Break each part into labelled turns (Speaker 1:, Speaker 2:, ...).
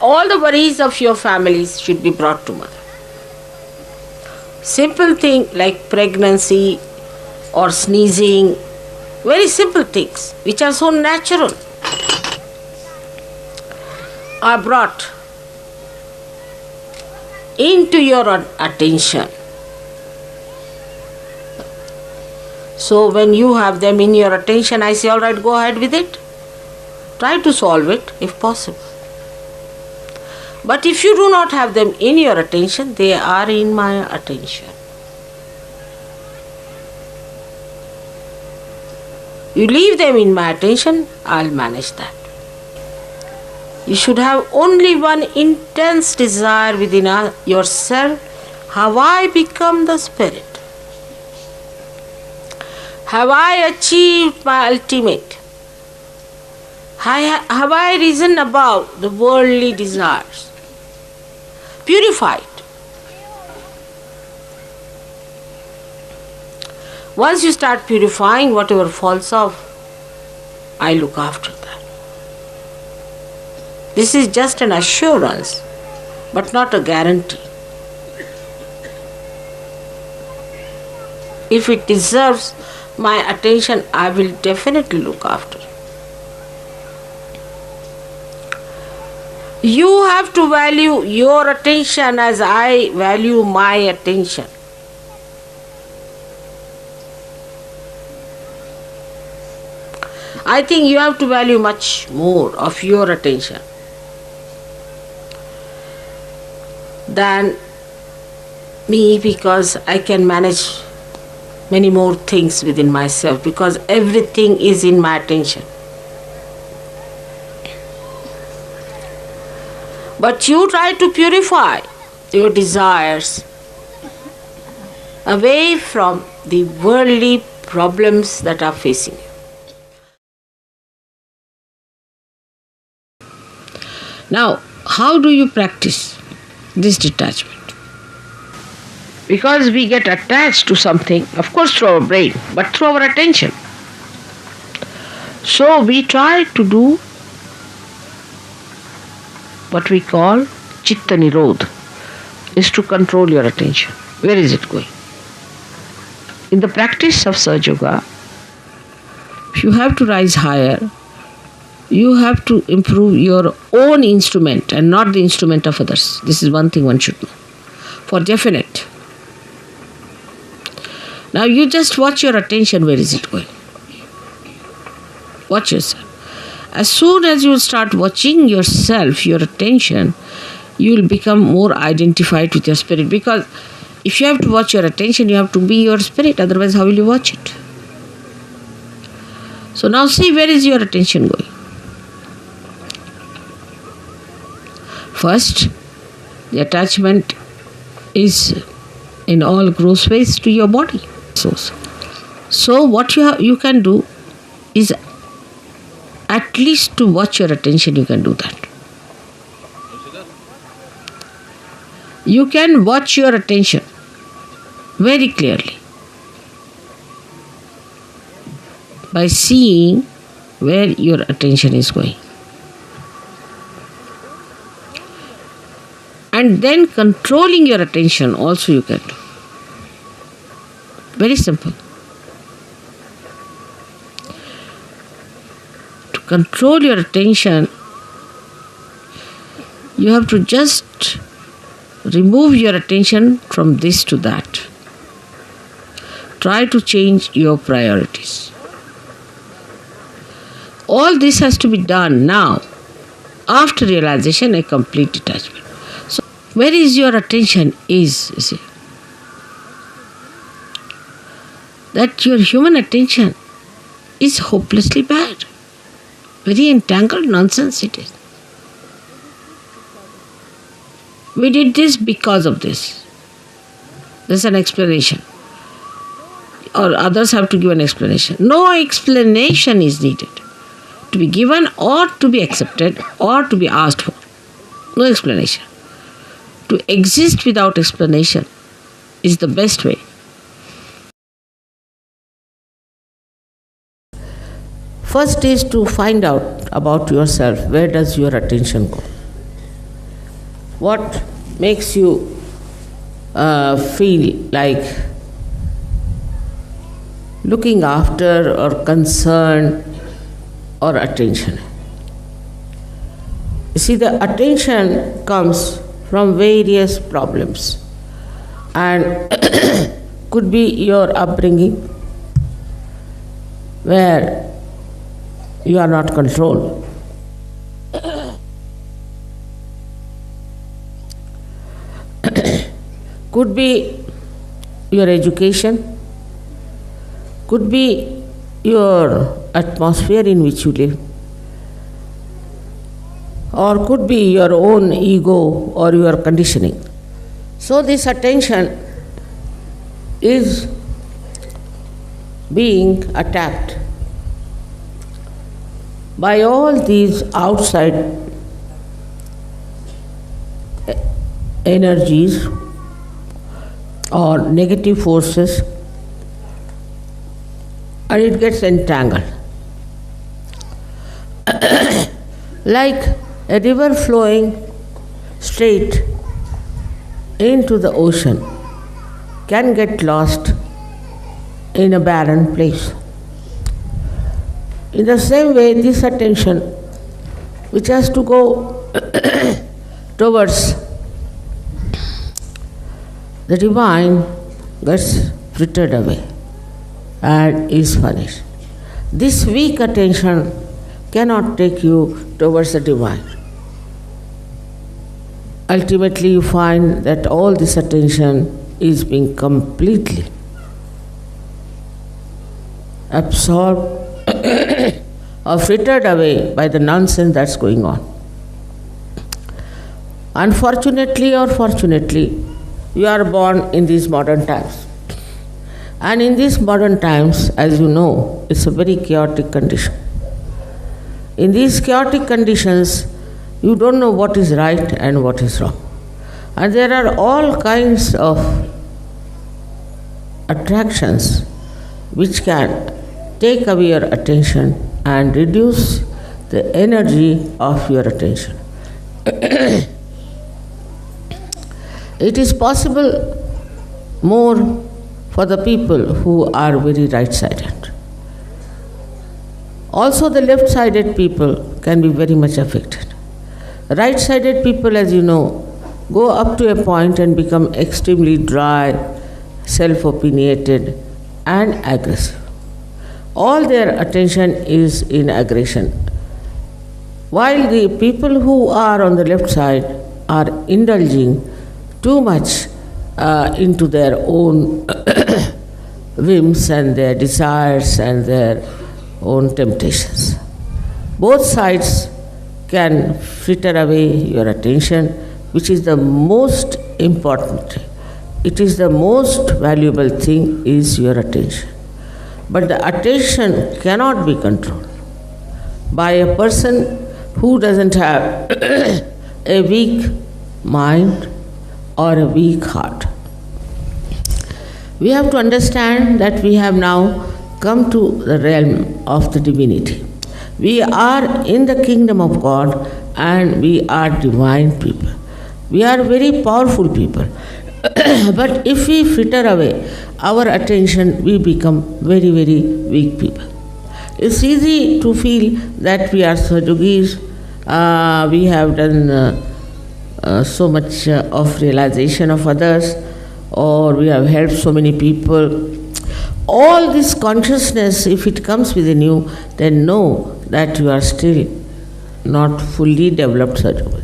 Speaker 1: all the worries of your families should be brought to mother. Simple thing like pregnancy or sneezing, very simple things which are so natural, are brought into your attention. So when you have them in your attention, I say, all right, go ahead with it. Try to solve it if possible. But if you do not have them in your attention, they are in my attention. You leave them in my attention, I'll manage that. You should have only one intense desire within yourself. Have I become the spirit? Have I achieved my ultimate? Have I risen above the worldly desires? Purified. Once you start purifying, whatever falls off, I look after that. This is just an assurance, but not a guarantee. If it deserves my attention, I will definitely look after. You have to value your attention as I value my attention. I think you have to value much more of your attention than me, because I can manage many more things within myself, because everything is in my attention. But you try to purify your desires away from the worldly problems that are facing you. Now, how do you practice this detachment? Because we get attached to something, of course through our brain, but through our attention. So we try to do what we call Chitta Nirodha, is to control your attention. Where is it going? In the practice of Sahaja Yoga, if you have to rise higher, you have to improve your own instrument and not the instrument of others. This is one thing one should know, for definite. Now you just watch your attention, where is it going? Watch yourself. As soon as you start watching yourself, your attention, you will become more identified with your spirit. Because if you have to watch your attention, you have to be your spirit, otherwise how will you watch it? So now see, where is your attention going? First, the attachment is in all gross ways to your body. So what you can do is at least to watch your attention, you can do that. You can watch your attention very clearly by seeing where your attention is going. And then controlling your attention also you can do. Very simple. To control your attention, you have to just remove your attention from this to that. Try to change your priorities. All this has to be done now, after realization and complete detachment. So, where is your attention is, you see? That your human attention is hopelessly bad. Very entangled nonsense it is. We did this because of this. There's an explanation. Or others have to give an explanation. No explanation is needed to be given or to be accepted or to be asked for. No explanation. To exist without explanation is the best way. First is to find out about yourself. Where does your attention go? what makes you feel like looking after or concern or attention. You see, the attention comes from various problems and could be your upbringing where you are not controlled. Could be your education, could be your atmosphere in which you live, or could be your own ego or your conditioning. So this attention is being attacked by all these outside energies or negative forces, and it gets entangled. Like a river flowing straight into the ocean can get lost in a barren place. In the same way, this attention, which has to go towards the divine, gets frittered away and is punished. This weak attention cannot take you towards the divine. Ultimately, you find that all this attention is being completely absorbed or frittered away by the nonsense that's going on. Unfortunately or fortunately, you are born in these modern times. And in these modern times, as you know, it's a very chaotic condition. In these chaotic conditions, you don't know what is right and what is wrong. And there are all kinds of attractions which can take away your attention and reduce the energy of your attention. It is possible more for the people who are very right-sided. Also, the left-sided people can be very much affected. Right-sided people, as you know, go up to a point and become extremely dry, self-opinionated, and aggressive. All their attention is in aggression. While the people who are on the left side are indulging too much into their own whims and their desires and their own temptations. Both sides can fritter away your attention, which is the most important. It is the most valuable thing is your attention. But the attention cannot be controlled by a person who doesn't have a weak mind or a weak heart. We have to understand that we have now come to the realm of the divinity. We are in the kingdom of God and we are divine people. We are very powerful people. But if we fritter away our attention, we become very, very weak people. It's easy to feel that we are Sajogis, we have done so much of realization of others, or we have helped so many people. All this consciousness, if it comes within you, then know that you are still not fully developed Sajogi.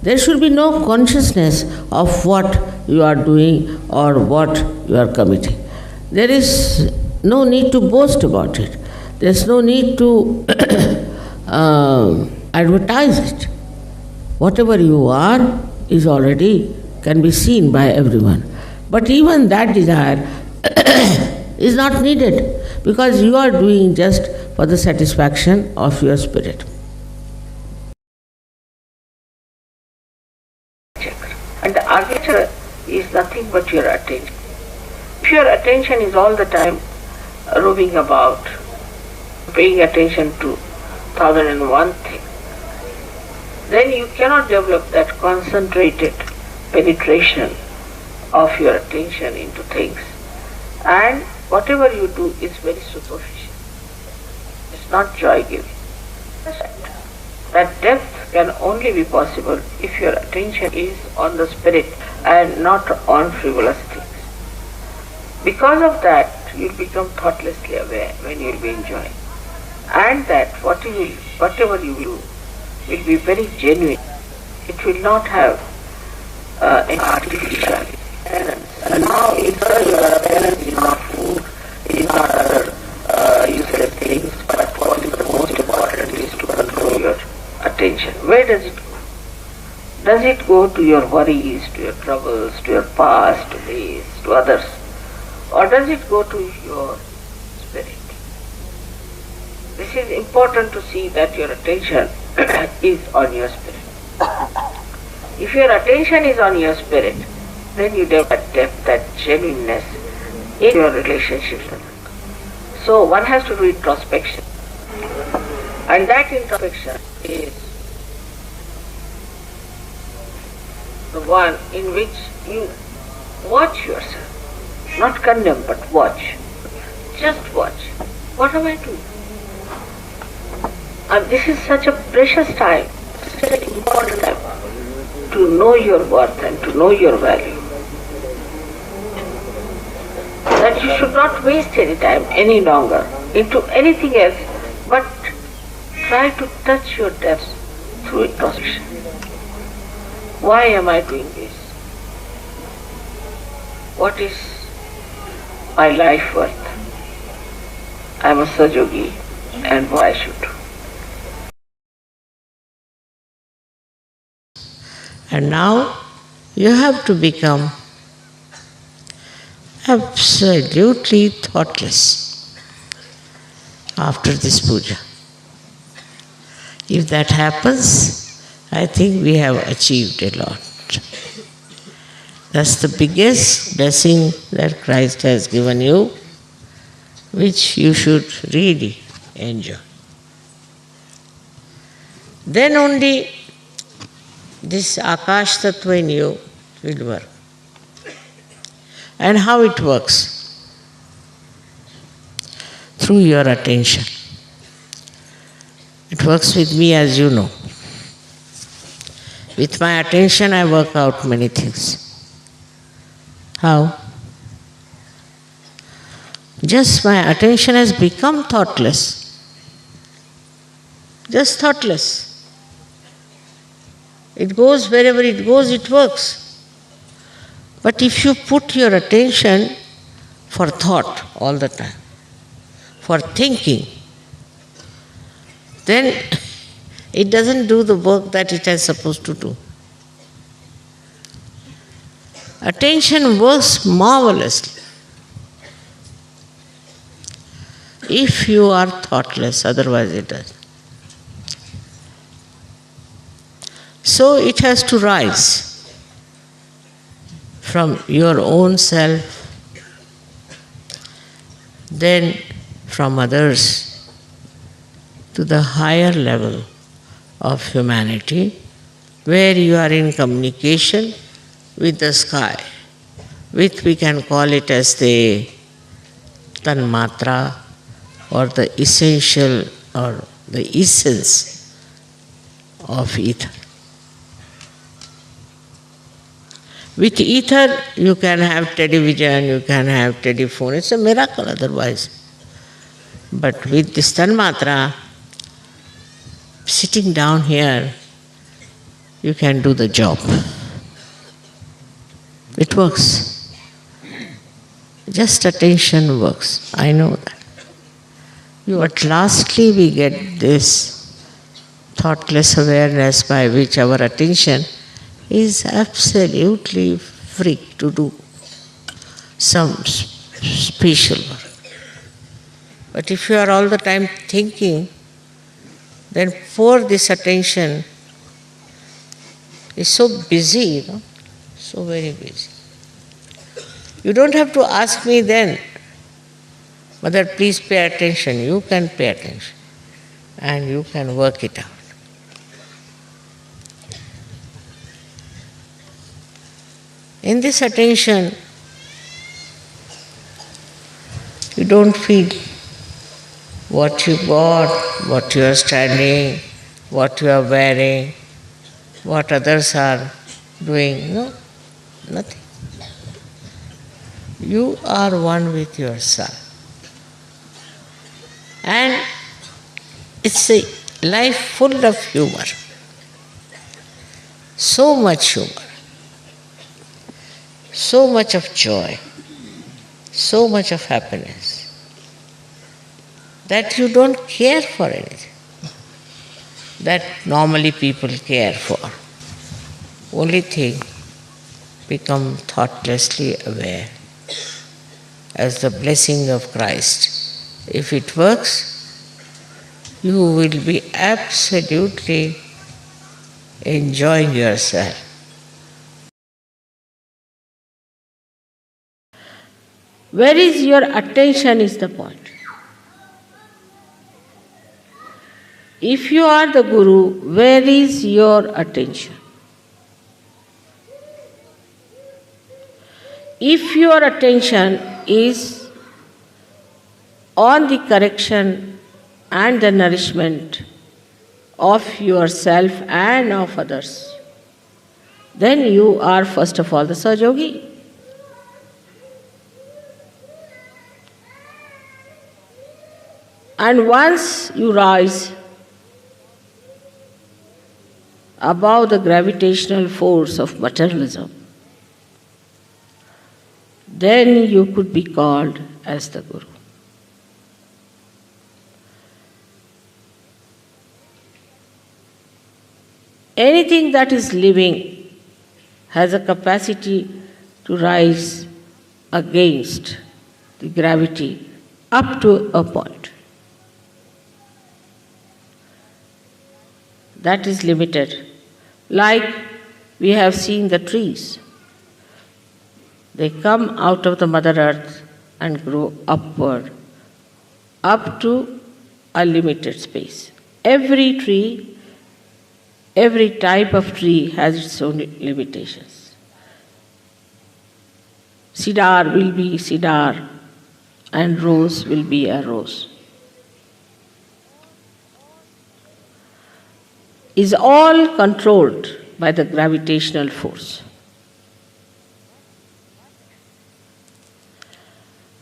Speaker 1: There should be no consciousness of what you are doing or what you are committing. There is no need to boast about it. There is no need to advertise it. Whatever you are is already can be seen by everyone. But even that desire is not needed because you are doing just for the satisfaction of your spirit. And the arbiter is nothing but your attention. If your attention is all the time roving about, paying attention to 1001 things, then you cannot develop that concentrated penetration of your attention into things. And whatever you do is very superficial. It's not joy-giving. That depth can only be possible if your attention is on the spirit and not on frivolous things. Because of that, you'll become thoughtlessly aware when you'll be enjoying. And that whatever you do will be very genuine. It will not have any artificial elements. And now in your appearance is not food, it is not other useless things, but what is the most important is to control your attention. Where does it go? Does it go to your worries, to your troubles, to your past, to this, to others? Or does it go to your spirit? This is important to see that your attention is on your spirit. If your attention is on your spirit, then you develop that depth, that genuineness in your relationship. So one has to do introspection. And that introspection is the one in which you watch yourself. Not condemn, but watch. Just watch. What am I doing? And this is such a precious time, such an important time to know your worth and to know your value. That you should not waste any time any longer into anything else, but try to touch your depths through introspection. Why am I doing this? What is my life worth? I am a Sahaja-yogi, and why should?
Speaker 2: And now you have to become absolutely thoughtless after this puja. If that happens, I think we have achieved a lot. That's the biggest blessing that Christ has given you, which you should really enjoy. Then only this Akash Tattva in you will work. And how it works? Through your attention. It works with me, as you know. With my attention I work out many things. How? Just my attention has become thoughtless. Just thoughtless. It goes wherever it goes, it works. But if you put your attention for thought all the time, for thinking, then it doesn't do the work that it is supposed to do. Attention works marvelously if you are thoughtless, otherwise it doesn't. So it has to rise from your own self, then from others, to the higher level of humanity, where you are in communication with the sky, which we can call it as the Tanmatra, or the essential or the essence of ether. With ether, you can have television, you can have telephone. It's a miracle otherwise. But with this Tanmatra, sitting down here, you can do the job. It works. Just attention works. I know that. But lastly, we get this thoughtless awareness by which our attention is absolutely free to do some special work. But if you are all the time thinking, then for this attention is so busy, so very busy. You don't have to ask me then, Mother, please pay attention. You can pay attention and you can work it out. In this attention, you don't feel what you bought, what you are standing, what you are wearing, what others are doing. No, nothing. You are one with yourself. And it's a life full of humor. So much humor. So much of joy. So much of happiness. That you don't care for anything. That normally people care for. Only thing, become thoughtlessly aware as the blessing of Christ. If it works, you will be absolutely enjoying yourself.
Speaker 1: Where is your attention is the point. If you are the Guru, where is your attention? If your attention is on the correction and the nourishment of yourself and of others, then you are first of all the Sahaja-yogi. And once you rise above the gravitational force of materialism, then you could be called as the Guru. Anything that is living has a capacity to rise against the gravity up to a point. That is limited. Like we have seen the trees. They come out of the Mother Earth and grow upward, up to a limited space. Every tree, every type of tree has its own limitations. Cedar will be cedar, and rose will be a rose. Is all controlled by the gravitational force.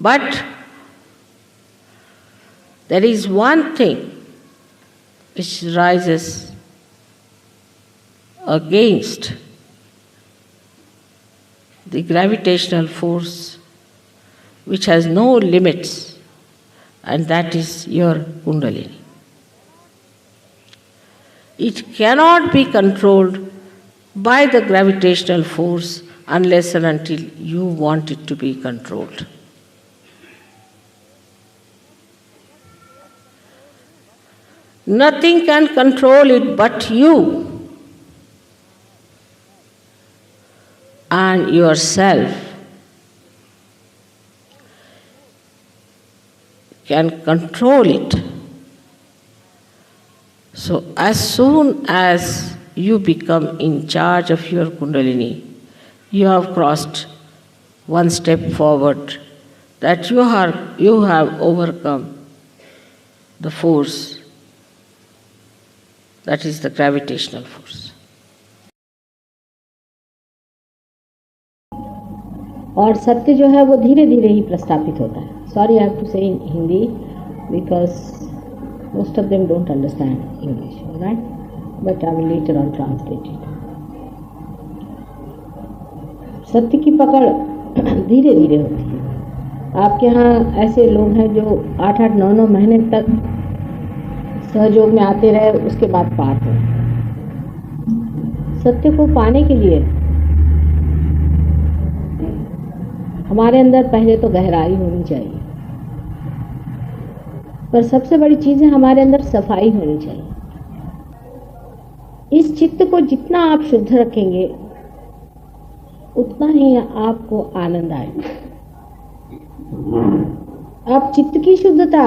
Speaker 1: But there is one thing which rises against the gravitational force, which has no limits, and that is your Kundalini. It cannot be controlled by the gravitational force unless and until you want it to be controlled. Nothing can control it but you and yourself can control it. So as soon as you become in charge of your Kundalini, you have crossed one step forward, that you have overcome the force, that is the gravitational force.
Speaker 3: और सत्य जो है वो धीरे धीरे ही प्रस्थापित होता है. Sorry, I have to say in Hindi because most of them don't understand English, all right? But I will later on translate it. सत्य की पकड़ धीरे धीरे होती है. आपके यहाँ ऐसे लोग हैं जो 8-8, 9-9 महीने तक सहयोग में आते रहे, उसके बाद पार हो. सत्य को पाने के लिए हमारे अंदर पहले तो गहराई होनी चाहिए, पर सबसे बड़ी चीज है हमारे अंदर सफाई होनी चाहिए. इस चित्त को जितना आप शुद्ध रखेंगे उतना ही आपको आनंद आएगा. आप चित्त की शुद्धता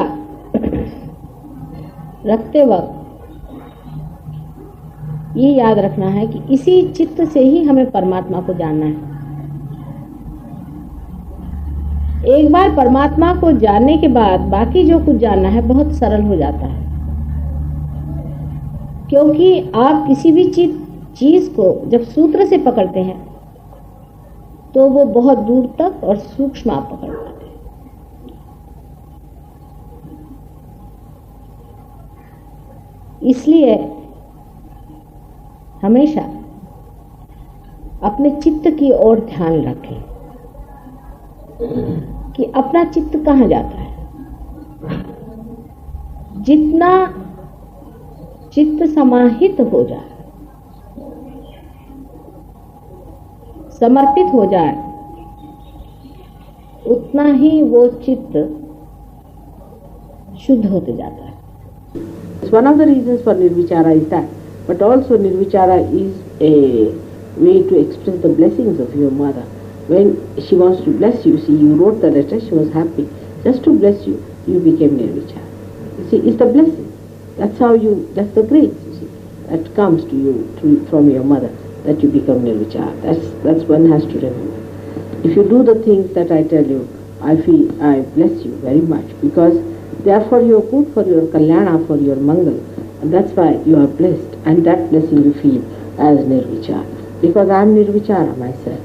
Speaker 3: रखते वक्त ये याद रखना है कि इसी चित्त से ही हमें परमात्मा को जानना है. एक बार परमात्मा को जानने के बाद बाकी जो कुछ जानना है बहुत सरल हो जाता है, क्योंकि आप किसी भी चीज को जब सूत्र से पकड़ते हैं तो वो बहुत दूर तक और सूक्ष्म आप पकड़ पाते हैं। इसलिए हमेशा अपने चित्त की ओर ध्यान रखें कि अपना चित्त कहाँ जाता है। जितना चित्त समाहित हो जाए, समर्पित हो जाए, उतना ही वो चित्त शुद्ध होते जाता है।
Speaker 1: One of the reasons for Nirvichara is that, but also Nirvichara is a way to express the blessings of your mother. When she wants to bless you, see, you wrote the letter, she was happy. Just to bless you, you became Nirvichara. You see, it's the blessing. That's the grace, you see, that comes to you from your mother, that you become Nirvichara. That's one has to remember. If you do the things that I tell you, I feel I bless you very much, because they are for your good, for your kalyana, for your mangal. And that's why you are blessed. And that blessing you feel as Nirvichara. Because I am Nirvichara myself.